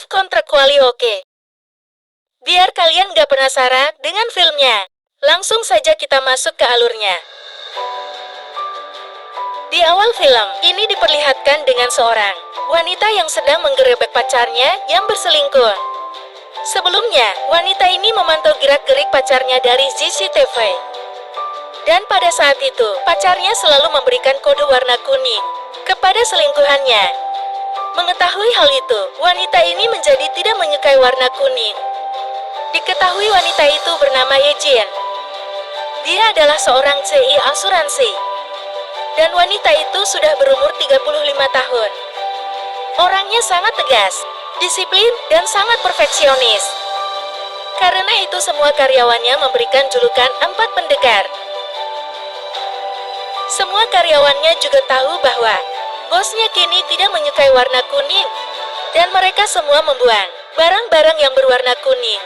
Maaf kontrak kuali oke. Biar kalian gak penasaran dengan filmnya, langsung saja kita masuk ke alurnya. Di awal film, ini diperlihatkan dengan seorang wanita yang sedang menggerebek pacarnya yang berselingkuh. Sebelumnya, wanita ini memantau gerak-gerik pacarnya dari CCTV. Dan pada saat itu, pacarnya selalu memberikan kode warna kuning kepada selingkuhannya. Mengetahui hal itu, wanita ini menjadi tidak menyukai warna kuning. Diketahui wanita itu bernama Yejin. Dia adalah seorang CI asuransi. Dan wanita itu sudah berumur 35 tahun. Orangnya sangat tegas, disiplin, dan sangat perfeksionis. Karena itu semua karyawannya memberikan julukan 4 pendekar. Semua karyawannya juga tahu bahwa bosnya kini tidak menyukai warna kuning. Dan mereka semua membuang barang-barang yang berwarna kuning.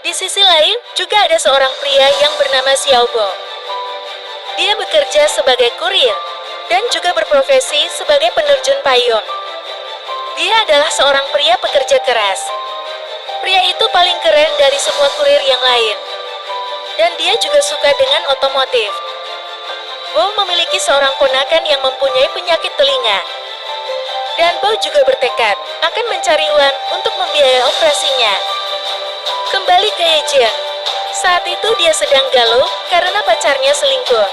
Di sisi lain, juga ada seorang pria yang bernama Xiaobo. Dia bekerja sebagai kurir dan juga berprofesi sebagai penerjun payung. Dia adalah seorang pria pekerja keras. Pria itu paling keren dari semua kurir yang lain. Dan dia juga suka dengan otomotif. Bo memiliki seorang ponakan yang mempunyai penyakit telinga. Dan Bo juga bertekad akan mencari uang untuk membiayai operasinya. Kembali ke Yejin. Saat itu dia sedang galau karena pacarnya selingkuh.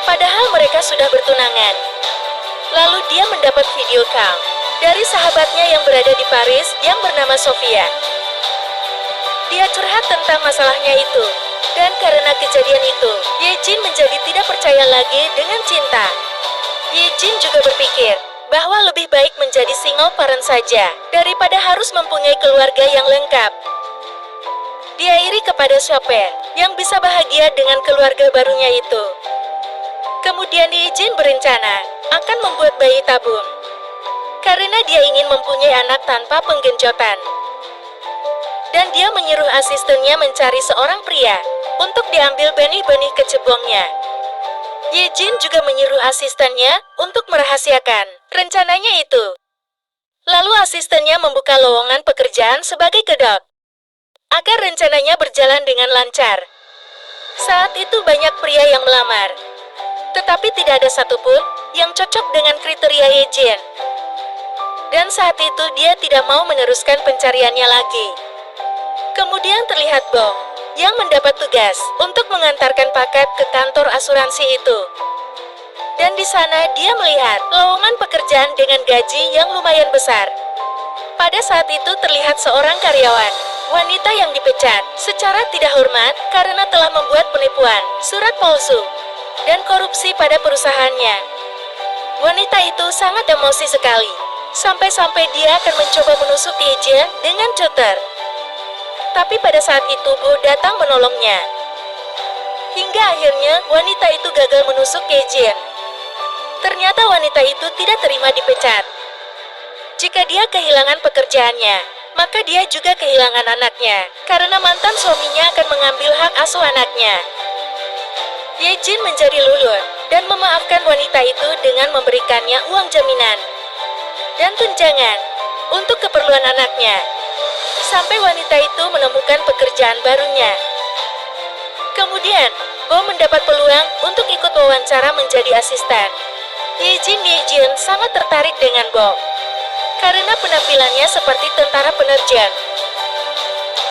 Padahal mereka sudah bertunangan. Lalu dia mendapat video call dari sahabatnya yang berada di Paris yang bernama Sofia. Dia curhat tentang masalahnya itu. Dan karena kejadian itu, Yejin menjadi tidak percaya lagi dengan cinta. Yejin juga berpikir bahwa lebih baik menjadi single parent saja daripada harus mempunyai keluarga yang lengkap. Dia iri kepada Chopin yang bisa bahagia dengan keluarga barunya itu. Kemudian Yejin berencana akan membuat bayi tabung. Karena dia ingin mempunyai anak tanpa penggenjotan. Dan dia menyuruh asistennya mencari seorang pria untuk diambil benih-benih kecebongnya. Yejin juga menyuruh asistennya untuk merahasiakan rencananya itu. Lalu asistennya membuka lowongan pekerjaan sebagai kedok, agar rencananya berjalan dengan lancar. Saat itu banyak pria yang melamar. Tetapi tidak ada satupun yang cocok dengan kriteria Yejin. Dan saat itu dia tidak mau meneruskan pencariannya lagi. Kemudian terlihat Bo yang mendapat tugas untuk mengantarkan paket ke kantor asuransi itu. Dan di sana dia melihat lowongan pekerjaan dengan gaji yang lumayan besar. Pada saat itu terlihat seorang karyawan, wanita yang dipecat secara tidak hormat karena telah membuat penipuan, surat palsu, dan korupsi pada perusahaannya. Wanita itu sangat emosi sekali, sampai-sampai dia akan mencoba menusuk Yejin dengan cutter. Tapi pada saat itu Bo datang menolongnya. Hingga akhirnya wanita itu gagal menusuk Yejin. Ternyata wanita itu tidak terima dipecat. Jika dia kehilangan pekerjaannya, maka dia juga kehilangan anaknya, karena mantan suaminya akan mengambil hak asuh anaknya. Yejin menjadi luluh dan memaafkan wanita itu dengan memberikannya uang jaminan dan tunjangan untuk keperluan anaknya. Sampai wanita itu menemukan pekerjaan barunya. Kemudian, Bo mendapat peluang untuk ikut wawancara menjadi asisten. Yejin sangat tertarik dengan Bo karena penampilannya seperti tentara penerjun.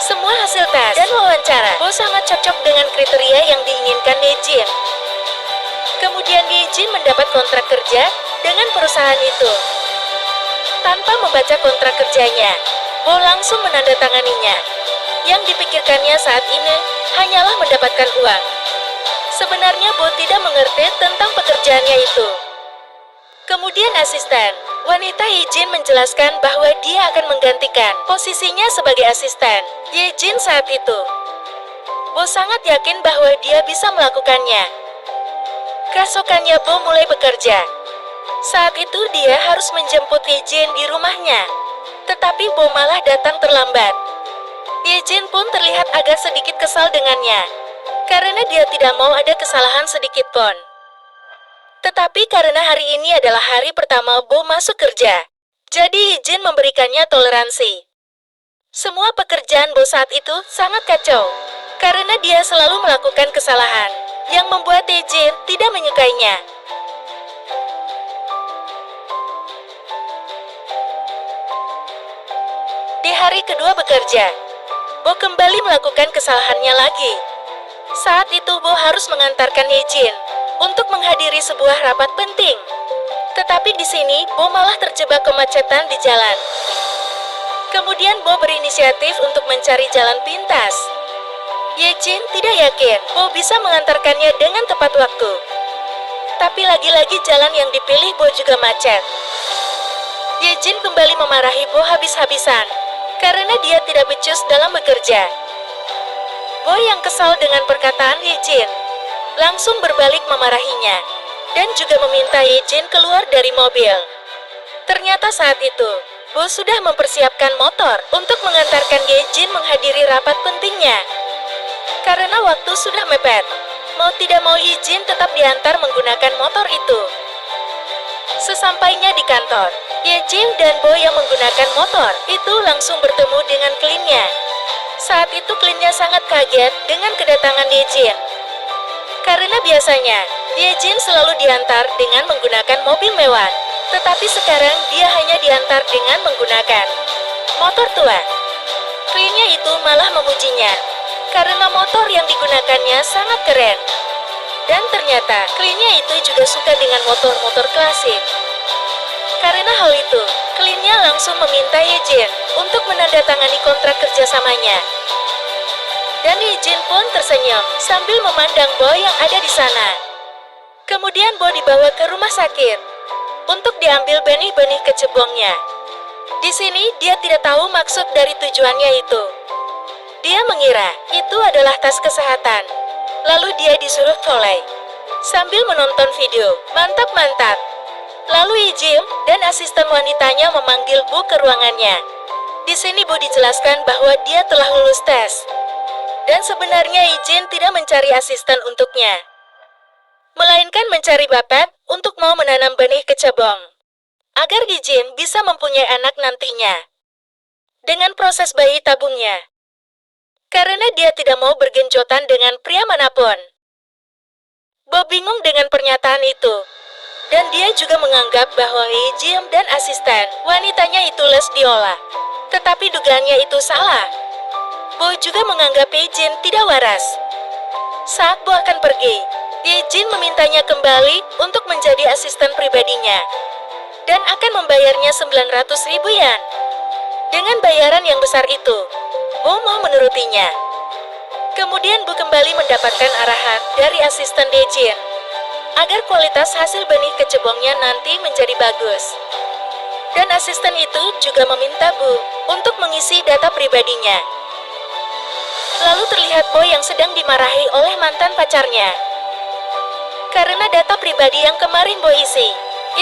Semua hasil tes dan wawancara, Bo sangat cocok dengan kriteria yang diinginkan Yejin. Kemudian Yejin mendapat kontrak kerja dengan perusahaan itu. Tanpa membaca kontrak kerjanya, Bo langsung menandatanganinya. Yang dipikirkannya saat ini hanyalah mendapatkan uang. Sebenarnya Bo tidak mengerti tentang pekerjaannya itu. Kemudian asisten wanita Yejin menjelaskan bahwa dia akan menggantikan posisinya sebagai asisten Yejin saat itu. Bo sangat yakin bahwa dia bisa melakukannya. Keesokannya Bo mulai bekerja. Saat itu dia harus menjemput Yejin di rumahnya. Tetapi Bo malah datang terlambat. Yejin pun terlihat agak sedikit kesal dengannya, karena dia tidak mau ada kesalahan sedikit pun. Tetapi karena hari ini adalah hari pertama Bo masuk kerja, Jadi Jin memberikannya toleransi. Semua pekerjaan Bo saat itu sangat kacau, karena dia selalu melakukan kesalahan, yang membuat Jin tidak menyukainya. Di hari kedua bekerja, Bo kembali melakukan kesalahannya lagi. Saat itu Bo harus mengantarkan Jin untuk menghadiri sebuah rapat penting. Tetapi di sini Bo malah terjebak kemacetan di jalan. Kemudian Bo berinisiatif untuk mencari jalan pintas. Jin tidak yakin Bo bisa mengantarkannya dengan tepat waktu. Tapi lagi-lagi jalan yang dipilih Bo juga macet. Jin kembali memarahi Bo habis-habisan karena dia tidak becus dalam bekerja. Bo yang kesal dengan perkataan Jin langsung berbalik memarahinya dan juga meminta Jin keluar dari mobil. Ternyata saat itu, Bo sudah mempersiapkan motor untuk mengantarkan Jin menghadiri rapat pentingnya. Karena waktu sudah mepet, mau tidak mau Jin tetap diantar menggunakan motor itu. Sesampainya di kantor, Jin dan Bo yang menggunakan motor itu langsung bertemu dengan klinnya. Saat itu klinnya sangat kaget dengan kedatangan Jin. Karena biasanya, Jin selalu diantar dengan menggunakan mobil mewah. Tetapi sekarang dia hanya diantar dengan menggunakan motor tua. Klinnya itu malah memujinya, karena motor yang digunakannya sangat keren. Dan ternyata klinnya itu juga suka dengan motor-motor klasik. Karena hal itu, klinnya langsung meminta Jin untuk menandatangani kontrak kerjasamanya. Dan Jin pun tersenyum sambil memandang Bo yang ada di sana. Kemudian Bo dibawa ke rumah sakit untuk diambil benih-benih kecebongnya. Di sini dia tidak tahu maksud dari tujuannya itu. Dia mengira itu adalah tas kesehatan. Lalu dia disuruh toleh sambil menonton video. Mantap-mantap. Lalu Jin dan asisten wanitanya memanggil Bu ke ruangannya. Di sini Bu dijelaskan bahwa dia telah lulus tes. Dan sebenarnya Jin tidak mencari asisten untuknya, melainkan mencari bapak untuk mau menanam benih kecebong, agar Jin bisa mempunyai anak nantinya, dengan proses bayi tabungnya. Karena dia tidak mau bergenjotan dengan pria manapun. Bo bingung dengan pernyataan itu, dan dia juga menganggap bahwa Jin dan asisten wanitanya itu les diolah. Tetapi dugaannya itu salah. Bo juga menganggap Jin tidak waras. Saat Bo akan pergi, Jin memintanya kembali untuk menjadi asisten pribadinya dan akan membayarnya 900.000 yen. Dengan bayaran yang besar itu, Bo mau menurutinya. Kemudian Bo kembali mendapatkan arahan dari asisten Jin agar kualitas hasil benih kecebongnya nanti menjadi bagus. Dan asisten itu juga meminta Bu untuk mengisi data pribadinya. Lalu terlihat Bo yang sedang dimarahi oleh mantan pacarnya. Karena data pribadi yang kemarin Bo isi,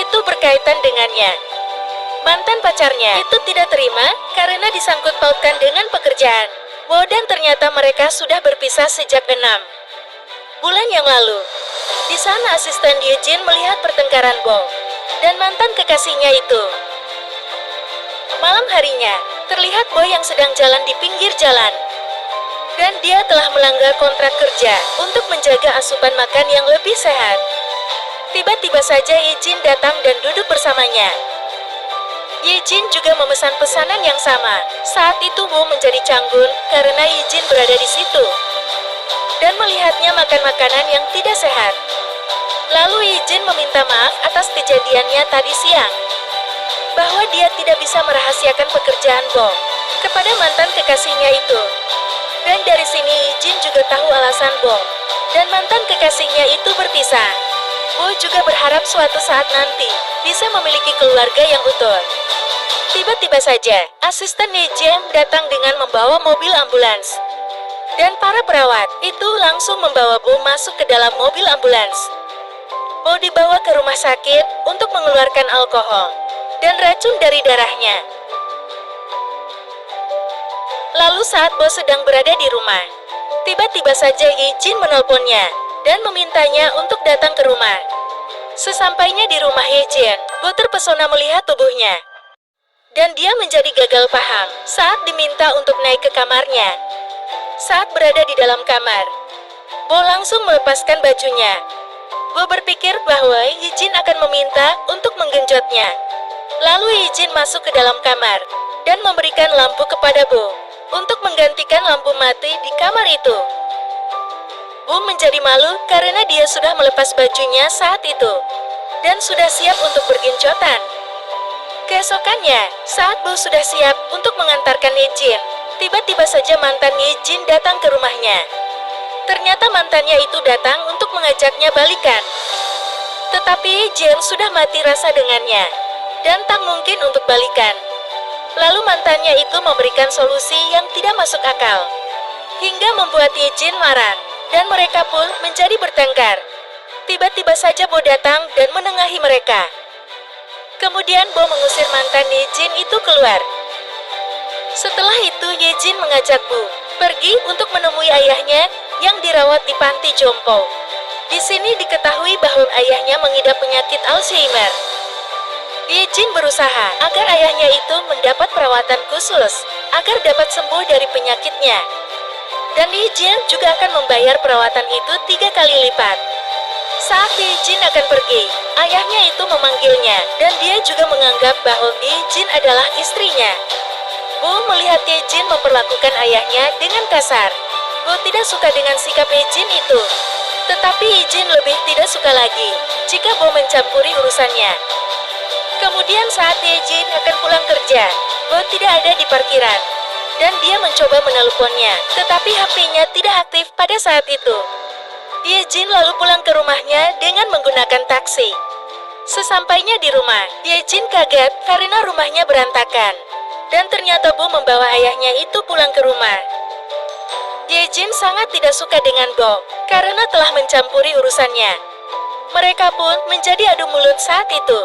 itu berkaitan dengannya. Mantan pacarnya itu tidak terima karena disangkut pautkan dengan pekerjaan Bo, dan ternyata mereka sudah berpisah sejak 6 bulan yang lalu. Di sana asisten Jin melihat pertengkaran Bo dan mantan kekasihnya itu. Malam harinya, terlihat Bo yang sedang jalan di pinggir jalan. Dan dia telah melanggar kontrak kerja untuk menjaga asupan makan yang lebih sehat. Tiba-tiba saja Jin datang dan duduk bersamanya. Jin juga memesan pesanan yang sama. Saat itu Bo menjadi canggung karena Jin berada di situ dan melihatnya makan makanan yang tidak sehat. Lalu Jin meminta maaf atas kejadiannya tadi siang, bahwa dia tidak bisa merahasiakan pekerjaan Bo kepada mantan kekasihnya itu. Dan dari sini Jin juga tahu alasan Bo dan mantan kekasihnya itu berpisah. Bo juga berharap suatu saat nanti bisa memiliki keluarga yang utuh. Tiba-tiba saja, asisten Jin datang dengan membawa mobil ambulans. Dan para perawat itu langsung membawa Bo masuk ke dalam mobil ambulans. Bo dibawa ke rumah sakit untuk mengeluarkan alkohol dan racun dari darahnya. Lalu saat Bo sedang berada di rumah, tiba-tiba saja Jin menelponnya dan memintanya untuk datang ke rumah. Sesampainya di rumah Jin, Bo terpesona melihat tubuhnya. Dan dia menjadi gagal paham saat diminta untuk naik ke kamarnya. Saat berada di dalam kamar, Bo langsung melepaskan bajunya. Bo berpikir bahwa Yijin akan meminta untuk menggenjotnya. Lalu Yijin masuk ke dalam kamar dan memberikan lampu kepada Bo untuk menggantikan lampu mati di kamar itu. Bo menjadi malu karena dia sudah melepas bajunya saat itu dan sudah siap untuk bergenjotan. Keesokannya, saat Bo sudah siap untuk mengantarkan Yijin, tiba-tiba saja mantan Yijin datang ke rumahnya. Ternyata mantannya itu datang untuk mengajaknya balikan. Tetapi Yijin sudah mati rasa dengannya, dan tak mungkin untuk balikan. Lalu mantannya itu memberikan solusi yang tidak masuk akal, hingga membuat Yijin marah, dan mereka pun menjadi bertengkar. Tiba-tiba saja Bo datang dan menengahi mereka. Kemudian Bo mengusir mantan Yijin itu keluar. Setelah itu Yijin mengajak Bo pergi untuk menemui ayahnya yang dirawat di panti jompo. Di sini diketahui bahwa ayahnya mengidap penyakit Alzheimer. Yijin berusaha agar ayahnya itu mendapat perawatan khusus agar dapat sembuh dari penyakitnya. Dan Yijin juga akan membayar perawatan itu 3 kali lipat. Saat Yijin akan pergi, ayahnya itu memanggilnya, dan dia juga menganggap bahwa Yijin adalah istrinya. Bo melihat Yijin memperlakukan ayahnya dengan kasar. Bo tidak suka dengan sikap Yijin itu. Tetapi Yijin lebih tidak suka lagi jika Bo mencampuri urusannya. Kemudian saat Yijin akan pulang kerja, Bo tidak ada di parkiran. Dan dia mencoba menelponnya, tetapi HP-nya tidak aktif pada saat itu. Yijin lalu pulang ke rumahnya dengan menggunakan taksi. Sesampainya di rumah, Yijin kaget karena rumahnya berantakan. Dan ternyata Bo membawa ayahnya itu pulang ke rumah. Yijin sangat tidak suka dengan Bo karena telah mencampuri urusannya. Mereka pun menjadi adu mulut saat itu.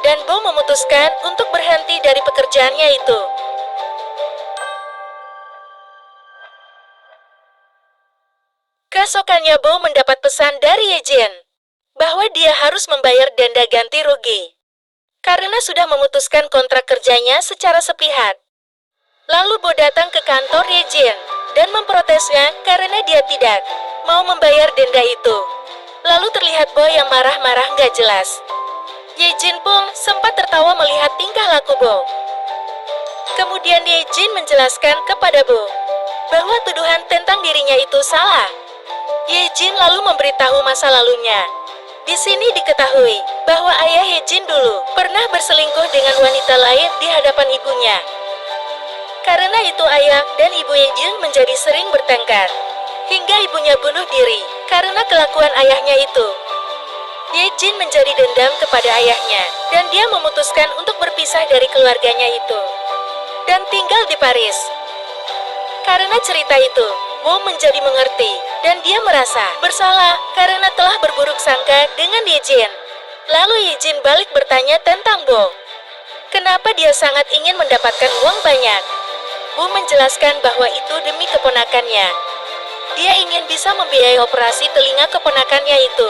Dan Bo memutuskan untuk berhenti dari pekerjaannya itu. Keesokannya Bo mendapat pesan dari Yijin bahwa dia harus membayar denda ganti rugi karena sudah memutuskan kontrak kerjanya secara sepihak. Lalu Bo datang ke kantor Yijin dan memprotesnya karena dia tidak mau membayar denda itu. Lalu terlihat Bo yang marah-marah gak jelas. Yijin pun sempat tertawa melihat tingkah laku Bo. Kemudian Yijin menjelaskan kepada Bo bahwa tuduhan tentang dirinya itu salah. Yijin lalu memberitahu masa lalunya. Di sini diketahui bahwa ayah Yijin dulu pernah berselingkuh dengan wanita lain di hadapan ibunya. Karena itu ayah dan ibu Yijin menjadi sering bertengkar, hingga ibunya bunuh diri karena kelakuan ayahnya itu. Yijin menjadi dendam kepada ayahnya, dan dia memutuskan untuk berpisah dari keluarganya itu, dan tinggal di Paris. Karena cerita itu, Bo menjadi mengerti, dan dia merasa bersalah karena telah berburuk sangka dengan Yijin. Lalu Yijin balik bertanya tentang Bo. Kenapa dia sangat ingin mendapatkan uang banyak? Bo menjelaskan bahwa itu demi keponakannya. Dia ingin bisa membiayai operasi telinga keponakannya itu.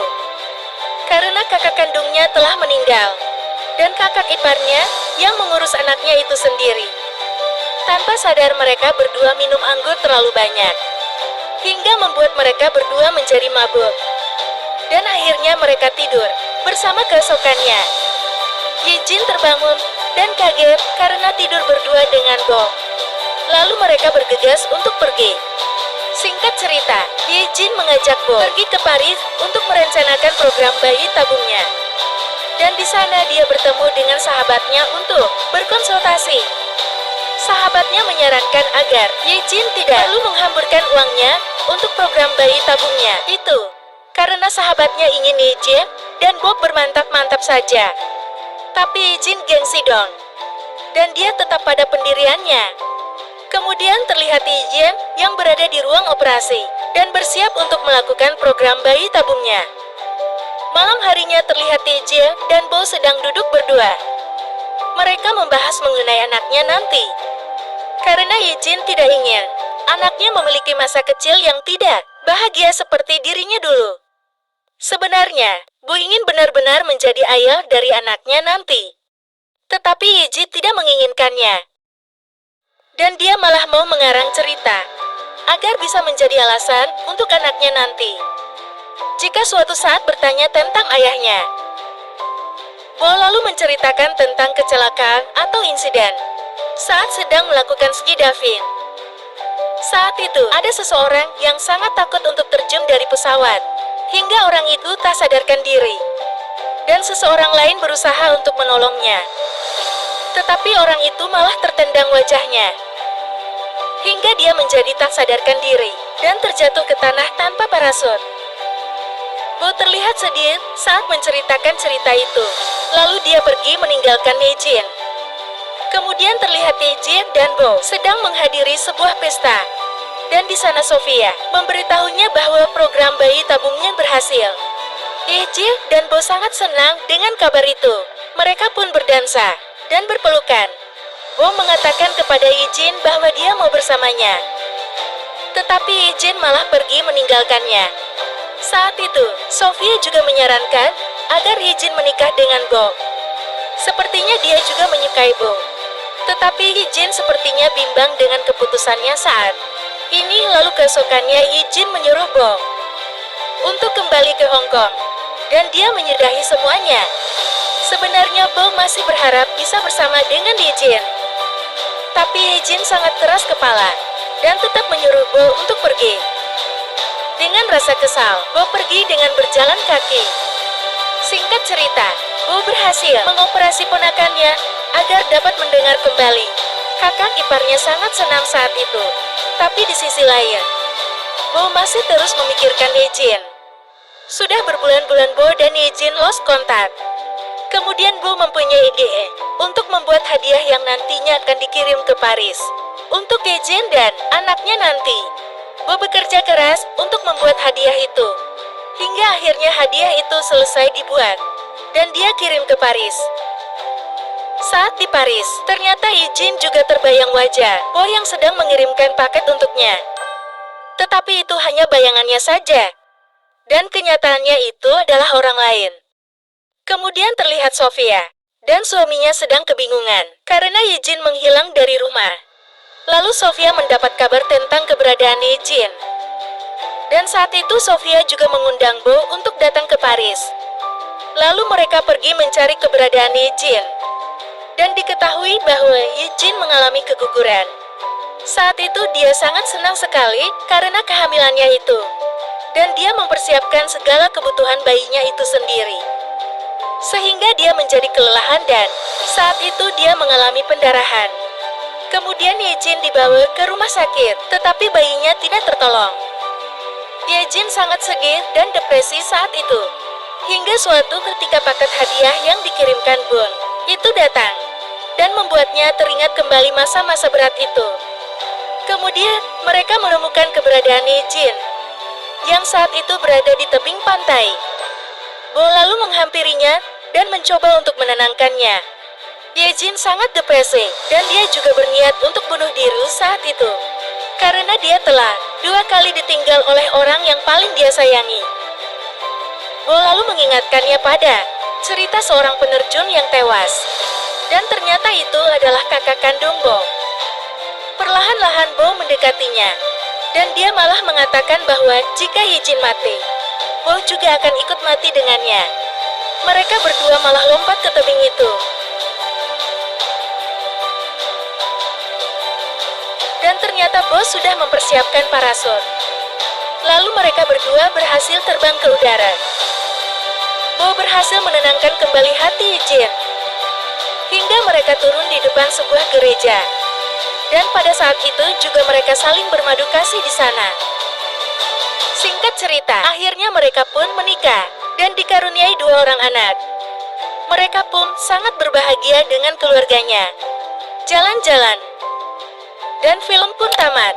Karena kakak kandungnya telah meninggal, dan kakak iparnya yang mengurus anaknya itu sendiri. Tanpa sadar mereka berdua minum anggur terlalu banyak, hingga membuat mereka berdua menjadi mabuk. Dan akhirnya mereka tidur bersama keesokannya. Yijin terbangun dan kaget karena tidur berdua dengan Bo. Lalu mereka bergegas untuk pergi. Singkat cerita, Yijin mengajak Bo pergi ke Paris untuk merencanakan program bayi tabungnya. Dan di sana dia bertemu dengan sahabatnya untuk berkonsultasi. Sahabatnya menyarankan agar Yijin tidak lalu menghamburkan uangnya untuk program bayi tabungnya itu. Karena sahabatnya ingin Yijin dan Bob bermantap-mantap saja. Tapi Yijin gengsi dong. Dan dia tetap pada pendiriannya. Kemudian terlihat Yijin yang berada di ruang operasi dan bersiap untuk melakukan program bayi tabungnya. Malam harinya terlihat Yijin dan Bo sedang duduk berdua. Mereka membahas mengenai anaknya nanti. Karena Yijin tidak ingin anaknya memiliki masa kecil yang tidak bahagia seperti dirinya dulu. Sebenarnya, Bo ingin benar-benar menjadi ayah dari anaknya nanti. Tetapi Yiji tidak menginginkannya. Dan dia malah mau mengarang cerita, agar bisa menjadi alasan untuk anaknya nanti. Jika suatu saat bertanya tentang ayahnya, Bo lalu menceritakan tentang kecelakaan atau insiden saat sedang melakukan ski diving. Saat itu, ada seseorang yang sangat takut untuk terjun dari pesawat, hingga orang itu tak sadarkan diri. Dan seseorang lain berusaha untuk menolongnya. Tetapi orang itu malah tertendang wajahnya, hingga dia menjadi tak sadarkan diri, dan terjatuh ke tanah tanpa parasut. Bo terlihat sedih saat menceritakan cerita itu. Lalu dia pergi meninggalkan Yejin. Kemudian terlihat Yejin dan Bo sedang menghadiri sebuah pesta. Dan di sana Sofia memberitahunya bahwa program bayi tabungnya berhasil. Yejin dan Bo sangat senang dengan kabar itu. Mereka pun berdansa dan berpelukan. Bo mengatakan kepada Yejin bahwa dia mau bersamanya. Tetapi Yejin malah pergi meninggalkannya. Saat itu, Sofia juga menyarankan agar Yejin menikah dengan Bo. Sepertinya dia juga menyukai Bo. Tetapi Yejin sepertinya bimbang dengan keputusannya saat ini. Lalu keesokannya Yejin menyuruh Bo untuk kembali ke Hong Kong. Dan dia menyudahi semuanya. Sebenarnya Bo masih berharap bisa bersama dengan Yejin. Tapi Yejin sangat keras kepala dan tetap menyuruh Bo untuk pergi. Dengan rasa kesal, Bo pergi dengan berjalan kaki. Singkat cerita, Bo berhasil mengoperasi ponakannya agar dapat mendengar kembali. Kakak iparnya sangat senang saat itu. Tapi di sisi lain, Bo masih terus memikirkan Yejin. Sudah berbulan-bulan Bo dan Yejin lost kontak. Kemudian Bo mempunyai ide untuk membuat hadiah yang nantinya akan dikirim ke Paris untuk Yejin dan anaknya nanti. Bo bekerja keras untuk membuat hadiah itu, hingga akhirnya hadiah itu selesai dibuat, dan dia kirim ke Paris. Saat di Paris, ternyata Yejin juga terbayang wajah Bo yang sedang mengirimkan paket untuknya. Tetapi itu hanya bayangannya saja, dan kenyataannya itu adalah orang lain. Kemudian terlihat Sofia, dan suaminya sedang kebingungan, karena Yejin menghilang dari rumah. Lalu Sofia mendapat kabar tentang keberadaan Yejin. Dan saat itu Sofia juga mengundang Bo untuk datang ke Paris. Lalu mereka pergi mencari keberadaan Yejin. Dan diketahui bahwa Yejin mengalami keguguran. Saat itu dia sangat senang sekali karena kehamilannya itu. Dan dia mempersiapkan segala kebutuhan bayinya itu sendiri. Sehingga dia menjadi kelelahan dan saat itu dia mengalami pendarahan. Kemudian Yejin dibawa ke rumah sakit, tetapi bayinya tidak tertolong. Yejin sangat sedih dan depresi saat itu. Hingga suatu ketika paket hadiah yang dikirimkan Bun itu datang, dan membuatnya teringat kembali masa-masa berat itu. Kemudian, mereka menemukan keberadaan Yejin, yang saat itu berada di tebing pantai. Bo lalu menghampirinya, dan mencoba untuk menenangkannya. Yejin sangat depresi, dan dia juga berniat untuk bunuh diri saat itu. Karena dia telah 2 kali ditinggal oleh orang yang paling dia sayangi. Bo lalu mengingatkannya pada cerita seorang penerjun yang tewas. Dan ternyata itu adalah kakak kandung Bo. Perlahan-lahan Bo mendekatinya, dan dia malah mengatakan bahwa jika Yejin mati, Bo juga akan ikut mati dengannya. Mereka berdua malah lompat ke tebing itu. Dan ternyata Bo sudah mempersiapkan parasut. Lalu mereka berdua berhasil terbang ke udara. Bo berhasil menenangkan kembali hati Yejin, hingga mereka turun di depan sebuah gereja. Dan pada saat itu juga mereka saling bermadu kasih di sana. Singkat cerita, akhirnya mereka pun menikah dan dikaruniai 2 orang anak. Mereka pun sangat berbahagia dengan keluarganya. Jalan-jalan. Dan film pun tamat.